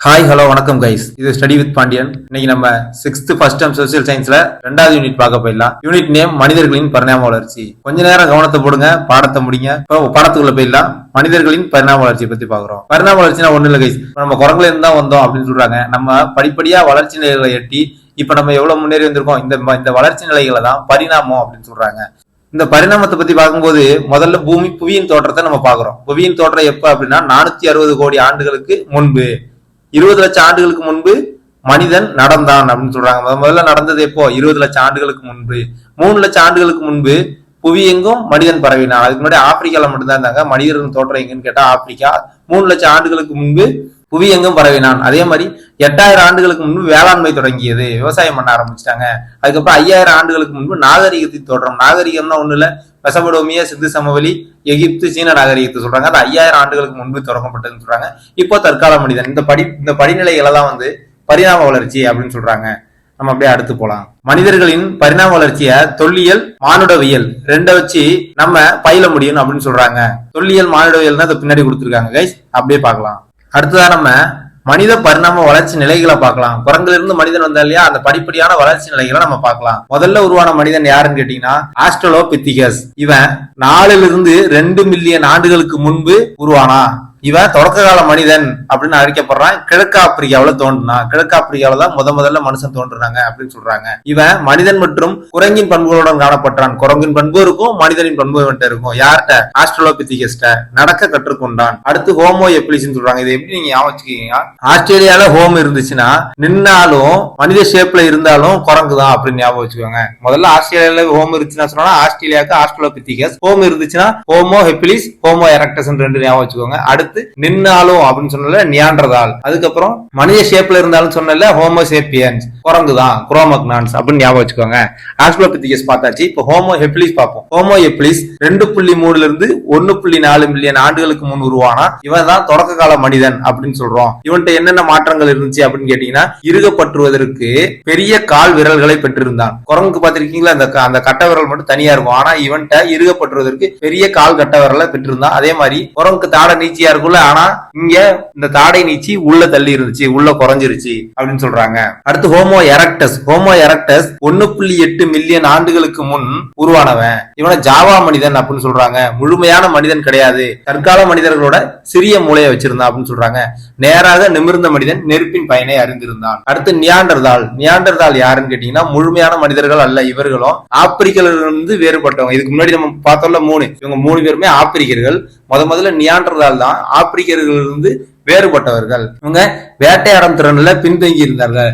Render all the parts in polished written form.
Hi hello வணக்கம் guys, இது study with Pandian. இன்னைக்கு நம்ம 6th ஃபர்ஸ்ட் டர்ம் சோசியல் சயின்ஸ்ல 2வது யூனிட் பார்க்க போயிடலாம். யூனிட் நேம் மனிதர்களின் பரிணாம வளர்ச்சி. கொஞ்ச நேரம் கவனத்தை போடுங்க, பாடத்தை முடிங்க. இப்போ பாடத்துக்குள்ள போயிடலாம். மனிதர்களின் பரிணாம வளர்ச்சி பத்தி பாக்குறோம். பரிணாம வளர்ச்சினா ஒண்ணு இல்ல கைஸ், நம்ம குரங்குல இருந்தா வந்தோம் அப்படின்னு சொல்றாங்க. நம்ம படிப்படியா வளர்ச்சி நிலைகளை எட்டி இப்ப நம்ம எவ்வளவு முன்னேறி வந்திருக்கோம். இந்த வளர்ச்சி நிலைகளை தான் பரிணாமம் அப்படின்னு சொல்றாங்க. இந்த பரிணாமத்தை பத்தி பார்க்கும்போது முதல்ல புவியின் தோற்றத்தை நம்ம பாக்குறோம். புவியின் தோற்றம் எப்ப அப்படின்னா 460 கோடி ஆண்டுகளுக்கு முன்பு, 20 லட்சம் ஆண்டுகளுக்கு முன்பு மனிதன் நடந்தான் அப்படின்னு சொல்றாங்க. முதல்ல நடந்தது எப்போ? 20 லட்சம் ஆண்டுகளுக்கு முன்பு. 3 லட்சம் ஆண்டுகளுக்கு முன்பு புவி எங்கும் மனிதன் பரவினான். அதுக்கு முன்னாடி ஆப்பிரிக்கால மட்டும்தான் இருந்தாங்க. மனிதர்கள் தோற்றம் எங்கன்னு கேட்டா ஆப்பிரிக்கா. 3 லட்சம் ஆண்டுகளுக்கு முன்பு புவி எங்கும் பரவினான். அதே மாதிரி 8000 ஆண்டுகளுக்கு முன்பு வேளாண்மை தொடங்கியது, விவசாயம் பண்ண ஆரம்பிச்சிட்டாங்க. அதுக்கப்புறம் 5000 ஆண்டுகளுக்கு முன்பு நாகரிகத்தின் தோற்றம். நாகரிகம்னா ஒண்ணு இல்ல, மெசபடோமியா, சிந்து சமவெளி, எகிப்து, சீன நாகரிகத்தை சொல்றாங்க. அது 5000 ஆண்டுகளுக்கு முன்பு தொடங்கப்பட்டதுன்னு சொல்றாங்க. இப்போ தற்கால மனிதன். இந்த படிநிலைகளை தான் பரிணாம வளர்ச்சி அப்படின்னு சொல்றாங்க. நம்ம அப்படியே அடுத்து போலாம். மனிதர்களின் பரிணாம வளர்ச்சிய தொல்லியல், மானுடவியல் ரெண்ட வச்சு நம்ம பயில முடியும் அப்படின்னு சொல்றாங்க. தொல்லியல், மானுடவியல் தான் பின்னாடி கொடுத்துருக்காங்க கைஸ், அப்படியே பார்க்கலாம். அடுத்ததான் நம்ம மனித பரிணாம வளர்ச்சி நிலைகளை பார்க்கலாம். குரங்குல இருந்து மனிதன் வந்தா இல்லையா, அந்த படிப்படியான வளர்ச்சி நிலைகளை நம்ம பார்க்கலாம். முதல்ல உருவான மனிதன் யாருன்னு கேட்டீங்கன்னா ஆஸ்ட்ரலோபித்திகஸ். இவன் 4-2 மில்லியன் ஆண்டுகளுக்கு முன்பு உருவானா. இவன் தொடக்க கால மனிதன் அப்படின்னு அழைக்கப்படுறான். கிழக்கு ஆப்பிரிக்காவில தோன்றினான். கிழக்கு ஆப்பிரிக்காவில தான் முதல்ல மனுஷன் தோன்றுறாங்க அப்படின்னு சொல்றாங்க. இவன் மனிதன் மற்றும் குரங்கின் பண்புகளுடன் காணப்பட்டான். குரங்கின் பண்பு இருக்கும், மனிதனின் பண்பு இருக்கும். யார்கிட்ட? ஆஸ்ட்ரலோபித்திகஸ்ட. நடக்க கற்றுக்கொண்டான். அடுத்து ஹோமோ எப்ளிஸ் சொல்றாங்க. இது எப்படி நீங்க ஞாபகம் வச்சுக்கீங்க? ஆஸ்திரேலியால ஹோம் இருந்துச்சுன்னா நின்னாலும் மனித ஷேப்ல இருந்தாலும் குரங்கு தான் அப்படின்னு ஞாபகம் வச்சுக்கோங்க. முதல்ல ஆஸ்திரேலியால ஹோம் இருந்துச்சுன்னா சொன்னா ஆஸ்திரேலியாவுக்கு ஆஸ்ட்ரலோபித்திகஸ். ஹோம் இருந்துச்சுன்னா ஹோமோ ஹெப்பிலிஸ், ஹோமோ எரக்டஸ் ரெண்டு ஞாபகம் வச்சுக்கோங்க. அடுத்து நின்னாலும் அப்படின்னு சொன்னல நியாண்டர்தால். அதுக்கப்புறம் மனித ஷேப்ல இருந்தாலும் சொன்னல ஹோமோசேப்பியன்ஸ், குரங்குதான், குரோமக்னான்ஸ் அப்படின்னு ஞாபகம் வச்சுக்கோங்க. ஆஸ்ட்ரலோபித்திகஸ் பார்த்தாச்சு. இப்போ ஹோமோ ஹெப்பிலிஸ் பார்ப்போம். ஹோமோ எப்ளிஸ் 2.3 இருந்து 1.4 மில்லியன் ஆண்டுகளுக்கு முன் உருவானா. இவன் தான் தொடக்க கால மனிதன் அப்படின்னு சொல்றோம். இவன்கிட்ட என்னென்ன மாற்றங்கள் இருந்துச்சு அப்படின்னு கேட்டீங்கன்னா, இறுகப்பற்றுவதற்கு பெரிய கால் விரல்களை பெற்றிருந்தான். குரங்கு பார்த்திருக்கீங்களா, அந்த கட்ட விரல் மட்டும் தனியா இருக்கும். ஆனா இவன்கிட்ட இறுகப்பற்றுவதற்கு பெரிய கால் கட்ட விரலை பெற்றிருந்தான். அதே மாதிரி குரங்குக்கு தாடை நீச்சியா இருக்கும். ஆனா இங்க இந்த தாடை நீச்சி உள்ள தள்ளி இருந்துச்சு, உள்ள குறைஞ்சிருச்சு அப்படின்னு சொல்றாங்க. அடுத்து homo erectus. Homo erectus 1.8 million ஆண்டுகளுக்கு முன் உருவானவன். இவனை ஜாவா மனிதன் அப்படின்னு சொல்றாங்க. முழுமையான மனிதன் கிடையாது, தற்கால மனிதர்களோட சிறிய மூளையை வச்சிருந்தான் அப்படின்னு சொல்றாங்க. நேராக நிமிர்ந்த மனிதன், நெருப்பின் பயனை அறிந்திருந்தான். அடுத்து நியாண்டர்தால். நியாண்டர்தால் யாருன்னு கேட்டீங்கன்னா முழுமையான மனிதர்கள் அல்ல. இவர்களும் ஆப்பிரிக்கிலிருந்து வேறுபட்டவங்க. இதுக்கு முன்னாடி நம்ம பார்த்தோம்ல 3, இவங்க 3 பேருமே ஆப்பிரிக்கர்கள். முதல்ல நியாண்டர்தால் தான் ஆப்பிரிக்கர்கள் இருந்து வேறுபட்டவர்கள். இவங்க வேட்டையாடும் திறன்ல பின்தங்கி இருந்தார்கள்.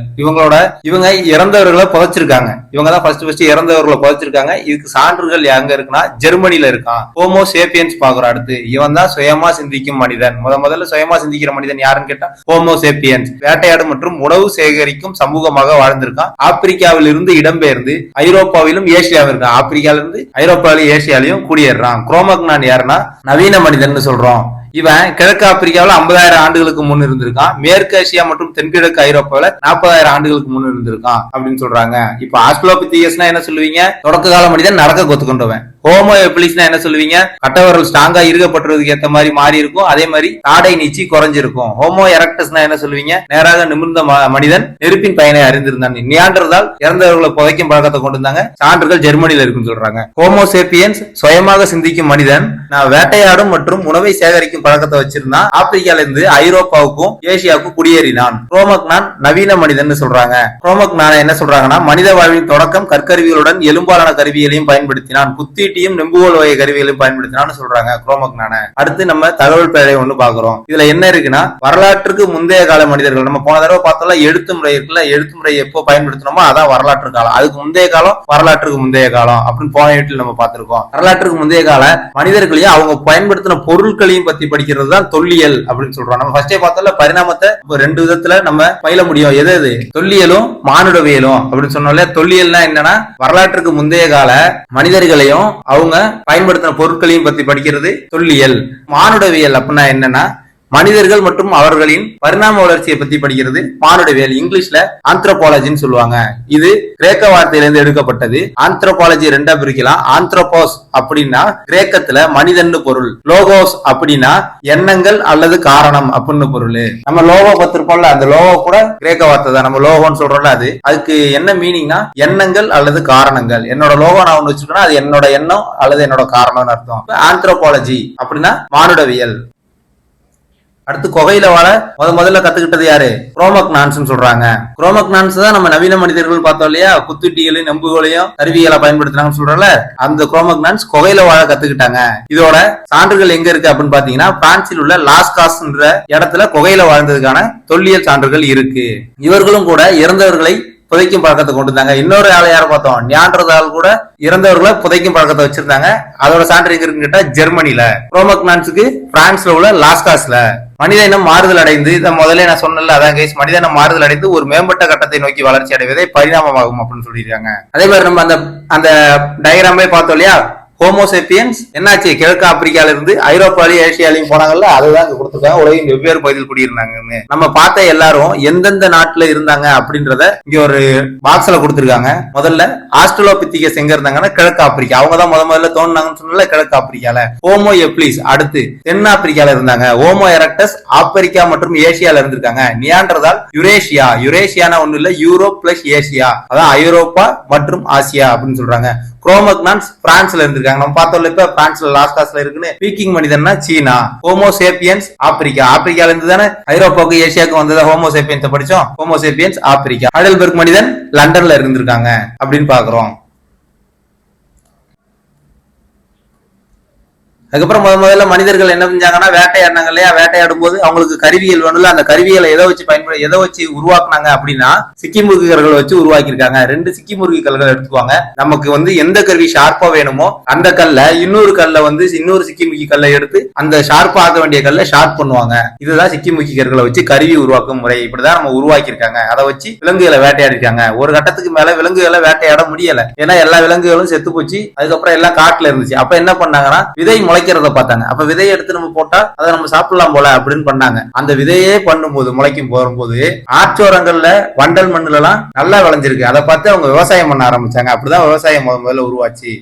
இவங்க இறந்தவர்களை புதைச்சிருக்காங்க. இவங்க தான் ஃபர்ஸ்ட் இறந்தவர்களை புதைச்சிருக்காங்க. இதுக்கு சான்றுகள் எங்க இருக்குன்னா ஜெர்மனில இருக்கான். ஹோமோ சேப்பியன்ஸ் பாக்குறோம். அடுத்து இவன் தான் சுயமா சிந்திக்கும் மனிதன். முதல்ல சுயமா சிந்திக்கிற மனிதன் யாருன்னு கேட்டா ஹோமோ சேப்பியன்ஸ். வேட்டையாடும் மற்றும் உணவு சேகரிக்கும் சமூகமாக வாழ்ந்திருக்கான். ஆப்பிரிக்காவில் இருந்து இடம்பெயர்ந்து ஐரோப்பாவிலும் ஏசியாவிலும் இருக்கான். ஆப்பிரிக்காவில இருந்து ஐரோப்பாவிலும் ஏசியாலையும் குடியேறான். குரோமக்னான் யாருன்னா நவீன மனிதன் சொல்றோம். இவன் கிழக்கு ஆப்பிரிக்காவில் 50,000 ஆண்டுகளுக்கு முன் இருந்திருக்கான். மேற்கு ஆசியா மற்றும் தென்கிழக்கு ஐரோப்பாவில 40,000 ஆண்டுகளுக்கு முன் இருந்திருக்கான் அப்படின்னு சொல்றாங்க. இப்ப ஆஸ்ட்ரலோபித்திகஸ்னா என்ன சொல்லுவீங்க? தொடக்க கால மனிதன் நடக்க கத்துக்கொண்டவன். ஹோமோ எப்ளிஸ்னா என்ன சொல்லுவீங்க? கட்டவரல் ஸ்ட்ராங்கா இருக்கப்பட்டதுக்கு ஏத்த மாதிரி மாறி இருக்கும். அதே மாதிரி தாடை நீச்சி குறைஞ்சிருக்கும். ஹோமோ எரக்டஸ்னா என்ன சொல்லுவீங்க? நேராக நிமிர்ந்த மனிதன், நெருப்பின் பயனை அறிந்திருந்தான். நியாண்டர்தால் இறந்தவர்களை புதைக்கும் பழக்கத்தை கொண்டு வந்தாங்க. சான்றுகள் ஜெர்மனியில இருக்குன்னு சொல்றாங்க. ஹோமோ சேப்பியன்ஸ் சுயமாக சிந்திக்கும் மனிதன், வேட்டையாடும் மற்றும் உணவை சேகரிக்கும் பழக்கத்தை வச்சிருந்தான். ஆப்பிரிக்கால இருந்து ஐரோப்பாவுக்கும் ஏசியாவுக்கும் குடியேறினான். குரோமக்னான் நவீன மனிதன் சொல்றாங்க. குரோமக்னான என்ன சொல்றாங்கன்னா, மனித வாழ்வின் தொடக்கம் கற்கருவிகளுடன் எலும்பாலான கருவிகளையும் பயன்படுத்தினான். குத்தீட்டியும் நெம்புகோல் வகை கருவிகளையும் பயன்படுத்தினான்னு சொல்றாங்க குரோமக்னான. அடுத்து நம்ம தகவல் பேழை ஒண்ணு பாக்குறோம். இதுல என்ன இருக்குன்னா, வரலாற்றுக்கு முந்தைய கால மனிதர்கள். நம்ம போன தடவை பார்த்தோம்ல எழுத்து முறை இருக்குல்ல, எழுத்து முறை எப்போ பயன்படுத்தணுமோ அதான் வரலாற்று காலம். அதுக்கு முந்தைய காலம் வரலாற்றுக்கு முந்தைய காலம் அப்படின்னு போன வீட்டில் நம்ம பார்த்திருக்கோம். வரலாற்றுக்கு முந்தைய கால மனிதர்களையும் அவங்க பயன்படுத்தின பொருட்களையும் பத்தி படிக்கிறது தான் தொல்லியல் அப்படின்னு சொல்றோம். நம்ம ஃபர்ஸ்டே பார்த்தோம்ல பரிணாமத்தை 2 விதத்துல நம்ம பயில முடியும். எது? தொல்லியலும் மானுடவியலும் அப்படின்னு சொன்னோம்ல. தொல்லியல்னா என்னன்னா, வரலாற்றுக்கு முந்தைய கால மனிதர்களையும் அவங்க பயன்படுத்தின பொருட்களையும் பத்தி படிக்கிறது தொல்லியல். மானுடவியல் அப்படின்னா என்னன்னா, மனிதர்கள் மற்றும் அவர்களின் பரிணாம வளர்ச்சியை பத்தி படிக்கிறது மானுடவியல், இங்கிலீஷ்ல ஆந்த்ரோபாலஜின்னு சொல்லுவாங்க. இது கிரேக்க வார்த்தையிலிருந்து எடுக்கப்பட்டது. ஆந்த்ரோபாலஜி ரெண்டா பிரிக்கலாம். ஆந்த்ரோபோஸ் அப்படின்னா கிரேக்கத்துல மனிதன் பொருள், லோகோஸ் அப்படின்னா எண்ணங்கள் அல்லது காரணம் அப்படின்னு பொருள். நம்ம லோகோ பத்திருப்போம்ல, அந்த லோகோ கூட கிரேக்க வார்த்தை தான். நம்ம லோகோன்னு சொல்றோம்ல, அதுக்கு என்ன மீனிங்னா எண்ணங்கள் அல்லது காரணங்கள். என்னோட லோகோ நான் ஒண்ணு வச்சுக்கணும், அது என்னோட எண்ணம் அல்லது என்னோட காரணம்னு அர்த்தம். ஆந்த்ரோபாலஜி அப்படின்னா மானுடவியல். அடுத்து கொகையில வாழ முதல்ல கத்துக்கிட்டது யாரு? குரோமக்னான்ஸ் சொல்றாங்க. குரோமக்னான்ஸ் தான் நம்ம நவீன மனிதர்கள் பார்த்தோம் இல்லையா, குத்துட்டிகளையும் நெம்புகளையும் கருவிகளை பயன்படுத்தினாங்கன்னு சொல்றல, அந்த குரோமக்னான்ஸ் கொகையில வாழ கத்துக்கிட்டாங்க. இதோட சான்றுகள் எங்க இருக்கு அப்படின்னு பாத்தீங்கன்னா, பிரான்சில் உள்ள லாஸ்காஸ்ன்ற இடத்துல கொகையில வாழ்ந்ததுக்கான தொல்லியல் சான்றுகள் இருக்கு. இவர்களும் கூட இறந்தவர்களை புதைக்கும் பழக்கத்தை கொண்டு வந்தாங்க. இன்னொரு ஆளை யார பார்த்தோம், நியாண்டர்தால் கூட இறந்தவர்களை புதைக்கும் பழக்கத்தை வச்சிருந்தாங்க. அதோட சான்று எங்க இருக்குன்னு கேட்டா ஜெர்மனில. குரோமக்னான்ஸுக்கு பிரான்ஸ்ல உள்ள லாஸ்காஸ்ல. மனித இனம் மாறுதல் அடைந்து, இதை முதல்ல நான் சொன்னல, அதான் கைஸ், மனித இனம் மாறுதல் அடைந்து ஒரு மேம்பட்ட கட்டத்தை நோக்கி வளர்ச்சி அடைவதே பரிணாமமாகும் அப்படின்னு சொல்லியிருக்காங்க. அதே மாதிரி நம்ம அந்த டயக்ராமே பார்த்தோம் இல்லையா, ஹோமோசேப்பியன்ஸ் என்னாச்சு, கிழக்கு ஆப்பிரிக்கால இருந்து ஐரோப்பாலையும் ஏசியாலையும் போனாங்கல்ல, அதுதான் இங்க கொடுத்துருக்காங்க. உலகின் வெவ்வேறு பகுதியில் குடியிருந்தாங்க. நம்ம பார்த்த எல்லாரும் எந்தெந்த நாட்டுல இருந்தாங்க அப்படின்றத இங்க ஒரு பாக்ஸ்ல கொடுத்துருக்காங்க. முதல்ல ஆஸ்ட்ரலோபித்திகஸ் எங்க இருந்தாங்கன்னா கிழக்கு ஆப்பிரிக்கா, அவங்க தான் முதல்ல தோணுனாங்கன்னு சொன்னால கிழக்கு ஆப்பிரிக்கால. ஹோமோ எப்ளிஸ் அடுத்து தென் ஆப்பிரிக்கால இருந்தாங்க. ஹோமோ எரக்டஸ் ஆப்பிரிக்கா மற்றும் ஏசியால இருந்திருக்காங்க. நியாண்டர்தால் யுரேஷியா, யுரேஷியானா ஒண்ணு இல்ல, யூரோப் பிளஸ் ஏசியா, அதான் ஐரோப்பா மற்றும் ஆசியா அப்படின்னு சொல்றாங்க. குரோமக்னான்ஸ் பிரான்ஸ்ல இருந்திருக்காங்க. நம்ம பார்த்தோம்ல, இப்ப பிரான்ஸ்ல லாஸ்காஸ்ல இருக்குன்னு. பீக்கிங் மனிதன்னா சீனா. ஹோமோசேப்பியன்ஸ் ஆப்பிரிக்கா, ஆப்பிரிக்கால இருந்து தானே ஐரோப்பாவுக்கு ஏசியாவுக்கு வந்ததா ஹோமோசேப்பியன்ஸ் படிச்சோம். Homo sapiens Africa. ஹைடல்பர்க் மனிதன் லண்டன்ல இருந்திருக்காங்க அப்படின்னு பாக்குறோம். அதுக்கப்புறம் முதல்ல மனிதர்கள் என்ன செஞ்சாங்கன்னா வேட்டையாடினாங்க இல்லையா, வேட்டையாடும் போது அவங்களுக்கு கருவிகள் வேணும்ல, அந்த கருவிகளை எதை வச்சு உருவாக்குனாங்க அப்படின்னா சிக்கி முறுக்கு கல்கள் வச்சு உருவாக்கியிருக்காங்க. 2 சிக்கி முறுக்கு கல்கள் எடுத்துக்குவாங்க. நமக்கு எந்த கருவி ஷார்ப்பா வேணுமோ அந்த கல்ல இன்னொரு சிக்கி முக்கி கல்லை எடுத்து அந்த ஷார்ப்பா ஆக்க வேண்டிய கல்லை ஷார்ப் பண்ணுவாங்க. இதுதான் சிக்கி முக்கி கற்களை வச்சு கருவி உருவாக்கும் முறை. இப்படிதான் நம்ம உருவாக்கியிருக்காங்க. அதை வச்சு விலங்குகளை வேட்டையாடிருக்காங்க. ஒரு கட்டத்துக்கு மேல விலங்குகளை வேட்டையாட முடியல, ஏன்னா எல்லா விலங்குகளும் செத்து போச்சு. அதுக்கப்புறம் எல்லாம் காட்டுல இருந்துச்சு. அப்ப என்ன பண்ணாங்கன்னா விதை பார்த்தாங்க. அப்ப விதையை எடுத்து நம்ம போட்டா அதை நம்ம சாப்பிடலாம் போல அப்படின்னு பண்ணாங்க. அந்த விதையே பண்ணும்போது முளைக்கும் போகும்போது ஆற்றோரங்கள்ல வண்டல் மண்ணுல எல்லாம் நல்லா விளைஞ்சிருக்கு. அதை பார்த்து அவங்க விவசாயம் பண்ண ஆரம்பிச்சாங்க. அப்படிதான் விவசாயம் முதல்ல உருவாச்சு.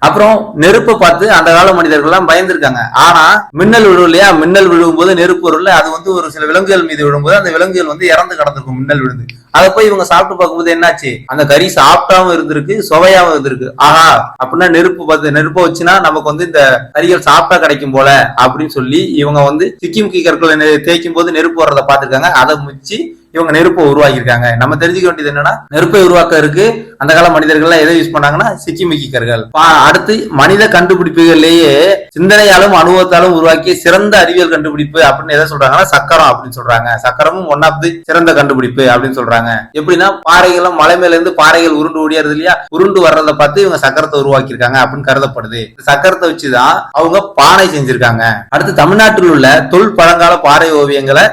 அப்புறம் நெருப்பை பார்த்து அந்த கால மனிதர்கள் எல்லாம் பயந்துருக்காங்க. ஆனா மின்னல் விழும் இல்லையா, மின்னல் விழுவும் போது நெருப்பு வரும்ல, அது ஒரு சில விலங்குகள் மீது விழும்போது அந்த விலங்குகள் இறந்து கிடந்திருக்கும் மின்னல் விழுந்து. அதை போய் இவங்க சாப்பிட்டு பார்க்கும்போது என்னாச்சு, அந்த கறி சாப்பிட்டாவும் இருந்திருக்கு, சுவையாவும் இருந்திருக்கு. ஆஹா, அப்படின்னா நெருப்பை வச்சுன்னா நமக்கு இந்த கறிகள் சாப்பிட்டா கிடைக்கும் போல அப்படின்னு சொல்லி இவங்க சிக்கி முக்கி கற்களை தேய்க்கும் போது நெருப்பு வர்றதை பார்த்திருக்காங்க. அதை முச்சு இவங்க நெருப்பை உருவாக்கியிருக்காங்க. நம்ம தெரிஞ்சுக்க வேண்டியது என்னன்னா, நெருப்பை உருவாக்க இருக்கு அந்த கால மனிதர்கள் எதை யூஸ் பண்ணாங்கன்னா சிக்கி முக்கி கற்கள். அடுத்து மனித கண்டுபிடிப்புகள்லேயே சிந்தனையாலும் அனுபவத்தாலும் உருவாக்கிய சிறந்த அறிவியல் கண்டுபிடிப்பு அப்படின்னு எதை சொல்றாங்கன்னா சக்கரம் அப்படின்னு சொல்றாங்க. சக்கரமும் ஒன் ஆஃப் தி சிறந்த கண்டுபிடிப்பு அப்படின்னு சொல்றாங்க. எப்படின்னா பாறைகளும் மலை மேல இருந்து பாறைகள் உருண்டு ஓடியாருது இல்லையா, உருண்டு வர்றதை பார்த்து இவங்க சக்கரத்தை உருவாக்கியிருக்காங்க அப்படின்னு கருதப்படுது. சக்கரத்தை வச்சுதான் அவங்க பானை செஞ்சிருக்காங்க. அடுத்து தமிழ்நாட்டில் உள்ள தொல் பழங்கால பாறை ஓவியங்களை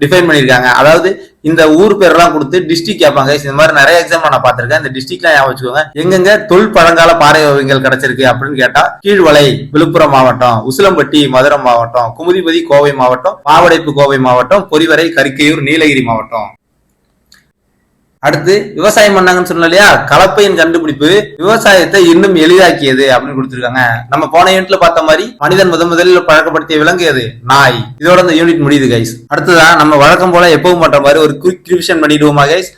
டிஃபைன் பண்ணிருக்காங்க. அதாவது இந்த ஊர் பேரெல்லாம் கொடுத்து டிஸ்ட்ரிக்ட் கேட்பாங்க. இந்த மாதிரி நிறைய எக்ஸாம் நான் பார்த்திருக்கேன். இந்த டிஸ்ட்ரிக்ட்லாம் ஞாபகம் வச்சுக்கோங்க. எங்கெங்க தொல் பழங்கால பாறை ஓவியங்கள் கிடைச்சிருக்கு அப்படின்னு கேட்டா, கீழ்வளை விழுப்புரம் மாவட்டம், உசிலம்பட்டி மதுரை மாவட்டம், குமுதிபதி கோவை மாவட்டம், பாவடைப்பு கோவை மாவட்டம், பொறிவரை கரிக்கையூர் நீலகிரி மாவட்டம். அடுத்து விவசாயம் பண்ணாங்கன்னு சொன்ன இல்லையா, கலப்பையின் கண்டுபிடிப்பு விவசாயத்தை இன்னும் எளிதாக்கியது அப்படின்னு கொடுத்திருக்காங்க. நம்ம போன யூனிட்ல பார்த்த மாதிரி மனிதன் முதலில் பழக்கப்படுத்திய விலங்கு அது நாய். இதோட இந்த யூனிட் முடியுது கைஸ். அடுத்ததான் நம்ம வழக்கம் போல எப்பவும் பண்ற மாதிரி ஒரு குயிக் ரிவிஷன் பண்ணிடுவோமா கைஸ்.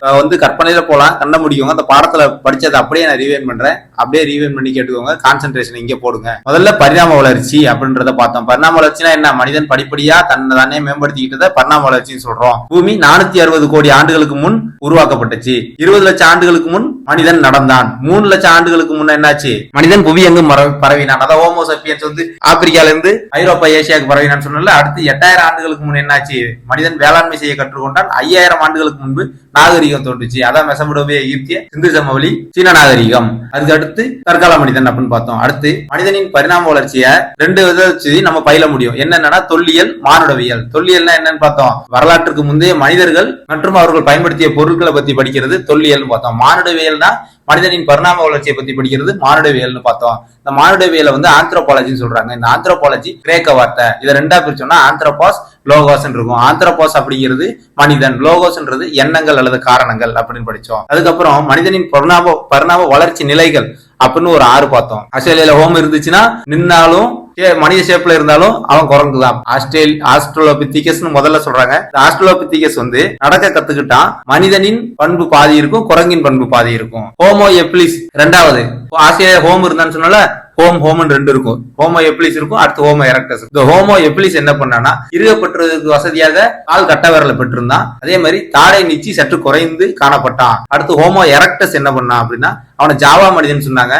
கற்பனையில போலாம், கண்ண முடியும். அந்த பாடத்துல படிச்சதை அப்படியே நான் ரிவைன் பண்றேன். அப்படியே ரிவைன் பண்ணி கேட்டுக்கோங்க. கான்சென்ட்ரேஷன் இங்க போடுங்க. முதல்ல பரிணாம வளர்ச்சி அப்படின்றத பார்த்தோம். பரிணாம வளர்ச்சினா என்ன, மனிதன் படிப்படியா தன்னை மேம்படுத்திக்கிட்டத பரிணாம வளர்ச்சின்னு சொல்றோம். பூமி 460 கோடி ஆண்டுகளுக்கு முன் உருவாக்கப்பட்டது. 20 லட்சம் ஆண்டுகளுக்கு முன் மனிதன் நடந்தான். 3 லட்சம் ஆண்டுகளுக்கு முன்ன என்னாச்சு, மனிதன் புவி எங்கும் பரவினான். அதாவது ஹோமோசேப்பியன்ஸ் ஆப்பிரிக்கால இருந்து ஐரோப்பா ஏசியாவுக்கு பரவினான்னு சொன்னல. அடுத்து 8000 ஆண்டுகளுக்கு முன் என்னாச்சு, மனிதன் வேளாண்மை செய்ய கற்றுக்கொண்டான். 5000 ஆண்டுகளுக்கு முன்பு நாகரிகம் தோன்றுச்சு. அதான் மெசபடோமிய, எகிப்திய, சிந்து சமவெளி, சீன நாகரிகம். அதுக்கு அடுத்து தற்கால மனிதன் அப்படின்னு பார்த்தோம். அடுத்து மனிதனின் பரிணாம வளர்ச்சிய 2 விதத்தை வச்சு நம்ம பயில முடியும். என்னன்னா தொல்லியல், மானுடவியல். தொல்லியல்னா என்னன்னு பார்த்தோம், வரலாற்றுக்கு முந்தைய மனிதர்கள் மற்றும் அவர்கள் பயன்படுத்திய பொருட்களை பத்தி படிக்கிறது தொல்லியல்னு பார்த்தோம். மானுடவியல்னா மனிதனின் பரிணாம வளர்ச்சியை பத்தி படிக்கிறது மானுடவியல்னு பார்த்தோம். இந்த மானுடவியலை வந்து ஆந்த்ரோபாலஜின்னு சொல்றாங்க. இந்த ஆந்த்ரோபாலஜி கிரேக்க வார்த்தை. இதை ரெண்டா பிரிச்சோம்னா ஆந்த்ரோபாஸ் லோகோஸ் இருக்கும். ஆந்த்ரோபாஸ் அப்படிங்கிறது மனிதன், லோகோஸ்ன்றது எண்ணங்கள் அல்லது காரணங்கள் அப்படின்னு படிச்சோம். அதுக்கப்புறம் மனிதனின் பரிணாம வளர்ச்சி நிலைகள் அப்படின்னு ஒரு 6 பார்த்தோம். ஆஸ்திரேலியால ஹோம் இருந்துச்சுன்னா நின்னாலும் மனித ஷேப்ல இருந்தாலும் அவன் குரங்குதான். ஆஸ்ட்ரலோபித்திகஸ் முதல்ல சொல்றாங்க. ஆஸ்ட்ரலோபித்திகஸ் வந்து நடக்க கத்துக்கிட்டான். மனிதனின் பண்பு பாதி இருக்கும், குரங்கின் பண்பு பாதி இருக்கும். ஹோமோ எப்ளிஸ் ரெண்டாவது. ஆஸ்திரேலியா ஹோம் இருந்தான்னு சொன்னால ஹோம் 2 இருக்கும். ஹோமோ எப்ளிஸ் இருக்கும், அடுத்து ஹோமோ எரக்டஸ். இந்த ஹோமோ எப்ளிஸ் என்ன பண்ணானா இருகப்பட்டுறதுக்கு வசதியாக கால் கட்ட விரல பெற்றிருந்தான். அதே மாதிரி தாடை நீச்சி சற்று குறைந்து காணப்பட்டான். அடுத்து ஹோமோ எரக்டஸ் என்ன பண்ணான் அப்படின்னா அவனை ஜாவா மனிதன் சொன்னாங்க.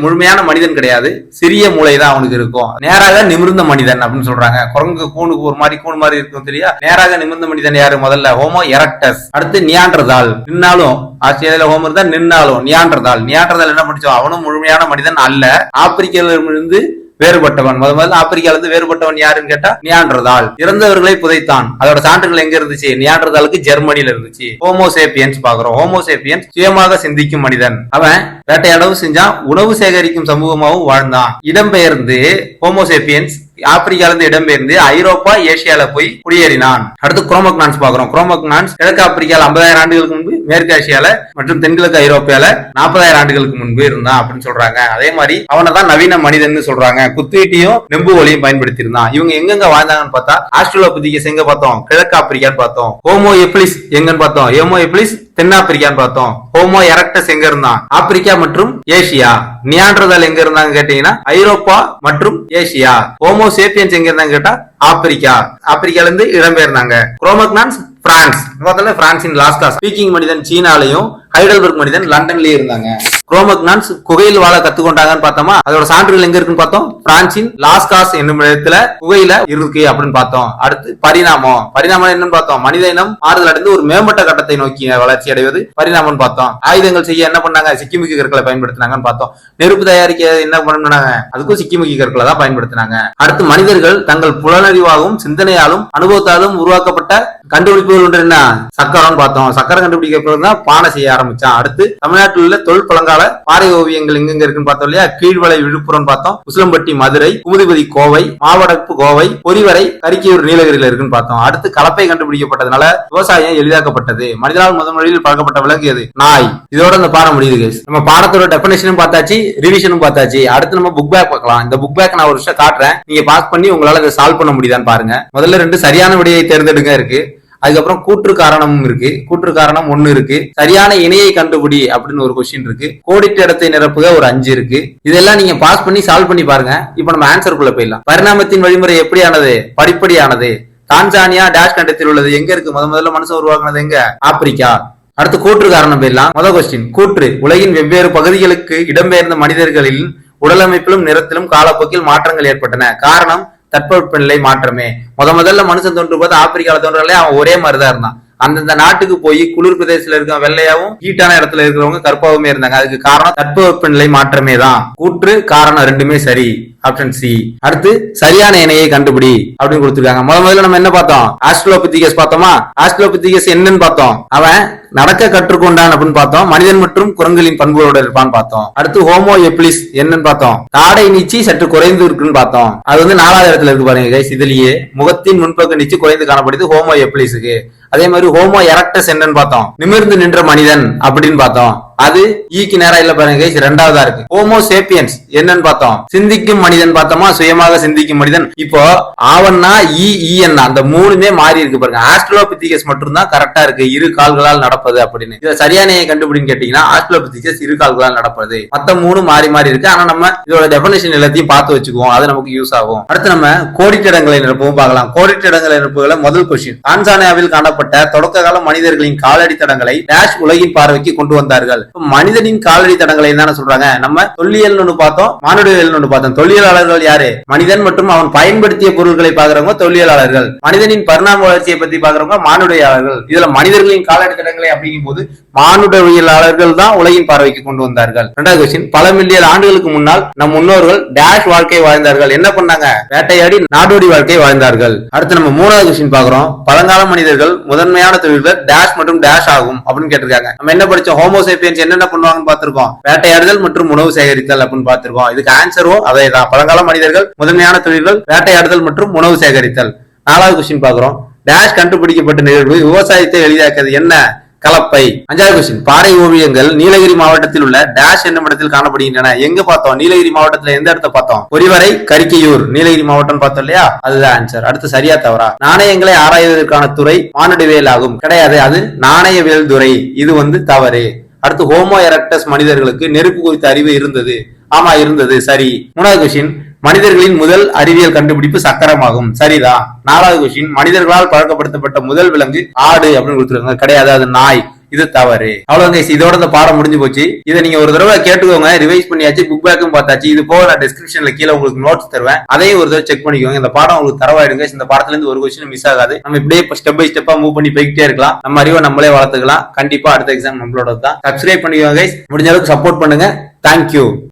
முழுமையான மனிதன் கிடையாது, சிறிய மூளை தான் அவனுக்கு இருக்கும். நேராக நிமிர்ந்த மனிதன் அப்படின்னு சொல்றாங்க. குரங்கு கூணுக்கு ஒரு மாதிரி கூணு மாதிரி இருக்கும் தெரியா. நேராக நிமிர்ந்த மனிதன் யாரு? முதல்ல ஹோமோ எரக்டஸ். அடுத்து நியாண்டர்தால். நின்னாலும் ஆஸ்திரேலியால ஹோமர் தான் நின்னாலும் நியாண்டர்தால் என்ன படிச்சோம்? அவனும் முழுமையான மனிதன் அல்ல, ஆப்பிரிக்கிலிருந்து வேறுபட்டவன். முதல்ல ஆப்பிரிக்கால இருந்து வேறுபட்டவன் யாருன்னு கேட்டா நியாண்டர்தால். இறந்தவர்களை புதைத்தான். அதோட சான்றுகள் எங்க இருந்துச்சு? நியாண்டர்தாலுக்கு ஜெர்மனில இருந்துச்சு. ஹோமோசேப்பியன்ஸ் பாக்குறோம். ஹோமோசேப்பியன்ஸ் சுயமாக சிந்திக்கும் மனிதன். அவன் வேட்டையாடவும் செஞ்சான், உணவு சேகரிக்கும் சமூகமாகவும் வாழ்ந்தான். இடம்பெயர்ந்து ஹோமோசேப்பியன்ஸ் ஆப்பிரிக்கால இருந்து இடம்பெயர்ந்து ஐரோப்பா ஏசியால போய் குடியேறினான். அடுத்து குரோமக்னான்ஸ் பாக்குறோம். குரோமக்னான்ஸ் கிழக்கு ஆப்பிரிக்கால 50,000 ஆண்டுகளுக்கு முன்பு, மேற்கு ஆசியால மற்றும் தென்கிழக்கு ஐரோப்பியால 40,000 ஆண்டுகளுக்கு முன்பு இருந்தான் அப்படின்னு சொல்றாங்க. அதே மாதிரி அவனை தான் நவீன மனிதன் சொல்றாங்க. குத்துவீட்டியும் நெம்பு ஒலியும் பயன்படுத்தி இருந்தான். இவங்க எங்க வாழ்ந்தாங்கன்னு பார்த்தா ஆஸ்ட்ரலோபிதிகஸ் எங்க பார்த்தோம்? கிழக்கு ஆப்பிரிக்கான்னு பார்த்தோம். ஹோமோ எப்ளிஸ் எங்கன்னு பார்த்தோம்? ஹோமோ எப்ளிஸ் தென்னாப்பிரிக்கான்னு பார்த்தோம். ஹோமோ எரக்டஸ் எங்க இருந்தான்? ஆப்பிரிக்கா மற்றும் ஏசியா. நியாண்டர்தால் எங்க இருந்தாங்க கேட்டீங்கன்னா ஐரோப்பா மற்றும் ஏசியா. ஹோமோ சேப்பியன்ஸ் எங்க இருந்தாங்க கேட்டா ஆப்பிரிக்கால இருந்து இடம்பெயர்ந்தாங்க. குரோமக்னான்ஸ் பிரான்ஸ். முதல்ல பிரான்சின் லாஸ்கா ஸ்பீக்கிங் மனிதன் சீனாலையும், ஹைடல்பர்க் மனிதன் லண்டன்லயே இருந்தாங்க. குரோமக்னான்ஸ் குகையில் வாழ கத்துக்கொண்டாங்கன்னு பார்த்தோமா? அதோட சான்றுகள் எங்க இருக்குன்னு பார்த்தோம். பிரான்சின் லாஸ்காஸ் என்னும் இடத்துல குகையில இருக்கு அப்படின்னு பார்த்தோம். அடுத்து பரிணாமம் என்னன்னு பார்த்தோம். மனித இனம் மாறுதல் அடைந்து ஒரு மேம்பட்ட கட்டத்தை நோக்கி வளர்ச்சி அடைவது பரிணாமம் பார்த்தோம். ஆயுதங்கள் செய்ய என்ன பண்ணாங்க? சிக்கிமிக்கி கற்களை பயன்படுத்தினாங்கன்னு பார்த்தோம். நெருப்பு தயாரிக்க என்ன பண்ணாங்க? அதுக்கும் சிக்கிமிக்கி கற்களை தான் பயன்படுத்தினாங்க. அடுத்து மனிதர்கள் தங்கள் புலனறிவாகவும் சிந்தனையாலும் அனுபவத்தாலும் உருவாக்கப்பட்ட கண்டுபிடிப்புகள் ஒன்று என்ன? சக்கரம் பார்த்தோம். சக்கரம் கண்டுபிடிக்க பானை செய்ய ஆரம்பிச்சான். அடுத்து தமிழ்நாட்டில் உள்ள தொல் பழங்கால பாறை ஓவியங்கள் எங்க இருக்குன்னு பார்த்தோம் இல்லையா? கீழ்வளை விழுப்புரம் பார்த்தோம், உசிலம்பட்டி மதுரை, குமுதிபதி கோவை, மாவடப்பு கோவை, பொறிவரை கரிக்கியூர் நீலகிரியில இருக்குன்னு பார்த்தோம். அடுத்து கலப்பை கண்டுபிடிக்கப்பட்டதுனால விவசாயம் எளிதாக்கப்பட்டது. மனிதனால் முதல் பழக்கப்பட்ட விலங்கு எது? நாய். இதோட இந்த பாடம் முடியுது. நம்ம பாடத்தோட டெபினிஷனும் பார்த்தாச்சு, ரிவிஷனும் பார்த்தாச்சு. அடுத்து நம்ம புக் பேக் பார்க்கலாம். இந்த புக் பேக் நான் ஒரு விஷயம் காட்டுறேன், நீங்க பாஸ் பண்ணி உங்களால இதை சால்வ் பண்ண முடியுதான்னு பாருங்க. முதல்ல 2 சரியான விடையை தேர்ந்தெடுங்க இருக்கு. அதுக்கப்புறம் கூற்று காரணமும் இருக்கு. கூற்று காரணம் 1 இருக்கு. சரியான இணையை கண்டுபிடி அப்படின்னு ஒரு கொஸ்டின் இருக்கு. கோடிட்ட இடத்தை நிரப்புக ஒரு 5 இருக்கு. இதெல்லாம் நீங்க பாஸ் பண்ணி சால்வ் பண்ணி பாருங்க. இப்ப நம்ம ஆன்சருக்குள்ள போயிடலாம். பரிணாமத்தின் வழிமுறை எப்படியானது? படிப்படியானது. தான்சானியா டேஷ் கண்டத்தில் உள்ளது. எங்க இருக்கு? முதல்ல மனுஷன் உருவாக்குனது எங்க? ஆப்பிரிக்கா. அடுத்து கூற்று காரணம் போயிடலாம். முதல் கொஸ்டின் கூற்று. உலகின் வெவ்வேறு பகுதிகளுக்கு இடம்பெயர்ந்த மனிதர்களில் உடலமைப்பிலும் நிறத்திலும் காலப்போக்கில் மாற்றங்கள் ஏற்பட்டன. காரணம் தட்பவெப்பநிலை மாற்றமே. முதல்ல மனுஷன் தோன்றும்போது ஆப்பிரிக்கால தோன்றல அவன் ஒரே மாதிரிதான் இருந்தான். அந்தந்த நாட்டுக்கு போய் குளிர் பிரதேசத்துல இருக்க வெள்ளையாவும் ஹீட்டான இடத்துல இருக்கிறவங்க கற்பாவுமே இருந்தாங்க. அதுக்கு காரணம் தட்பவெப்பநிலை மாற்றமே தான். கூற்று காரணம் 2மே சரி. Option C. அடுத்து சரியான இணையை கண்டுபிடி அப்படின்னு கொடுத்திருக்காங்க. முதல்ல நம்ம என்ன பார்த்தோம்? ஆஸ்ட்ரலோபிதிகஸ் பார்த்தோமா? ஆஸ்ட்ரலோபிதிகஸ் என்னன்னு பார்த்தோம். அவன் நடக்க கற்றுக்கொண்டான் அப்படின்னு பார்த்தோம். மனிதன் மற்றும் குரங்குகளின் பண்புகளோட இருப்பான்னு பார்த்தோம். அடுத்து ஹோமோ எப்ளிஸ் என்னன்னு பார்த்தோம். தாடை நீச்சி சற்று குறைந்து இருக்குன்னு பார்த்தோம். அது வந்து 4வது இடத்துல இருக்கு பாருங்க கைஸ். இதுலயே முகத்தின் முன்பக்க நீச்சி குறைந்து காணப்படுது ஹோமோ எப்ளிஸுக்கு. அதே மாதிரி ஹோமோ எரக்டஸ் என்னன்னு பார்த்தோம். நிமிர்ந்து நின்ற மனிதன் அப்படின்னு பார்த்தோம். அது ஈக்கு நேரா இல்ல பாருங்க கைஸ், 2வதா இருக்கு. ஹோமோ சேப்பியன்ஸ் என்னன்னு பார்த்தோம். சிந்திக்கும் மனிதன் பார்த்தோமா? சுயமாக சிந்திக்கும் மனிதன். இப்போ ஆவன்னா ஈஎன்னா அந்த 3மே மாறி இருக்கு பாருங்க. ஆஸ்ட்ரலோபிதிகஸ் மட்டும் தான் கரெக்டா இருக்கு, 2 கால்களால் நடப்பது அப்படின்னு. இத சரியான கண்டுபிடின்னு கேட்டீங்கன்னா ஆஸ்ட்ரலோபிதிகஸ் 2 கால்களால் நடப்பது. மத்த 3 மாறி மாறி இருக்கு. ஆனா நம்ம இதோட டெபினிஷன் எல்லாத்தையும் பார்த்து வச்சுக்குவோம், அது நமக்கு யூஸ் ஆகும். அடுத்து நம்ம கோடிட்ட இடங்களை நிரப்பவும் பார்க்கலாம். கோடிட்ட இடங்களை நிரப்புகளை முதல் கொஸ்டின். தான்சானியாவில் காணப்பட்ட தொடக்க கால மனிதர்களின் காலடி தடங்களை டேஷ் உலகின் பார்வைக்கு கொண்டு வந்தார்கள். மனிதனின் காலடி தடங்களை என்ன சொல்றாங்க, நம்ம தொல்லியல் ஒண்ணு பார்த்தோம், மானுடவியல் ஒண்ணு பார்த்தோம். தொல்லியலாளர்கள் யாரு? மனிதன் மற்றும் அவன் பயன்படுத்திய பொருட்களை பாக்குறவங்க தொல்லியலாளர்கள். மனிதனின் பரிணாம வளர்ச்சியை பத்தி பாக்குறவங்க மானுடவியலாளர்கள். இதுல மனிதர்களின் காலடி தடங்களை அப்படிங்கும் போது மானுடவியலாளர்கள் தான் உலகின் பார்வைக்கு கொண்டு வந்தார்கள். இரண்டாவது கொஸ்டின், பல மில்லியன் ஆண்டுகளுக்கு முன்னால் நம் முன்னோர்கள் டேஷ் வாழ்க்கை வாழ்ந்தார்கள். என்ன பண்ணாங்க? வேட்டையாடி நாடோடி வாழ்க்கை வாழ்ந்தார்கள். அடுத்து நம்ம மூணாவது கொஸ்டின் பாக்குறோம். பழங்கால மனிதர்கள் முதன்மையான தொழில்கள் டேஷ் மற்றும் டேஷ் ஆகும் அப்படின்னு கேட்டிருக்காங்க. நம்ம என்ன படிச்சோம்? ஹோமோசேபியன்ஸ் என்னென்ன பண்ணுவாங்கன்னு பார்த்திருக்கோம். வேட்டையாடுதல் மற்றும் உணவு சேகரித்தல் அப்படின்னு பார்த்திருக்கோம். இதுக்கு ஆன்சரும் அதே தான். பழங்கால மனிதர்கள் முதன்மையான தொழில்கள் வேட்டையாடுதல் மற்றும் உணவு சேகரித்தல். நாலாவது கொஸ்டின் பாக்குறோம். டேஷ் கண்டுபிடிக்கப்பட்ட நிகழ்வு விவசாயத்தை எளிதாக்குது. என்ன? கலப்பை. அஞ்சாவது கொஸ்டின், பாறை ஓவியங்கள் நீலகிரி மாவட்டத்தில் உள்ள டேஷ் என்னும் இடத்தில் காணப்படுகின்றன. எங்க பார்த்தோம்? நீலகிரி மாவட்டத்துல எந்த இடத்தை பார்த்தோம்? பொறிவரை கரிக்கையூர் நீலகிரி மாவட்டம் பார்த்தோம் இல்லையா? அதுதான் ஆன்சர். அடுத்து சரியா தவறா? நாணயங்களை ஆராய்வதற்கான துறை மானுடவியல் ஆகும். கிடையாது, அது நாணயவியல் துறை. இது தவறு. அடுத்து, ஹோமோ எரக்டஸ் மனிதர்களுக்கு நெருப்பு குறித்த அறிவு இருந்தது. ஆமா, இருந்தது. சரி. மூணாவது கொஸ்டின், மனிதர்களின் முதல் அறிவியல் கண்டுபிடிப்பு சக்கரமாகும். சரிதான். நாலாவது கொஸ்டின், மனிதர்களால் பழக்கப்படுத்தப்பட்ட முதல் விலங்கு ஆடு அப்படின்னு கொடுத்துருக்காங்க. கிடையாது, அது நாய். இது தவறு. அவ்வளவு இதோட இந்த பாடம் முடிஞ்சு போச்சு. இதை நீங்க ஒரு தடவை கேட்டுக்கோங்க. ரிவைஸ் பண்ணியாச்சு, புக் பேக்கும் பார்த்தாச்சு. இது போக நான் டிஸ்கிரிப்ஷன்ல கீழே உங்களுக்கு நோட்ஸ் தருவேன். அதையும் ஒரு தடவை செக் பண்ணிக்கோங்க. இந்த பாடம் உங்களுக்கு தரவாயிடுங்க. இந்த பாடத்துல இருந்து ஒரு கொஸ்டின் மிஸ் ஆகாது. நம்ம இப்படியே ஸ்டெப் பை ஸ்டெப்பா மூவ் பண்ணி போய்கிட்டே இருக்கலாம். நம்ம அறிவை நம்மளே வளர்த்துக்கலாம். கண்டிப்பா அடுத்த எக்ஸாம் நம்மளோட தான். சப்ஸ்கிரைப் பண்ணிக்கோங்க. முடிஞ்ச அளவுக்கு சப்போர்ட் பண்ணுங்க. தேங்க்யூ.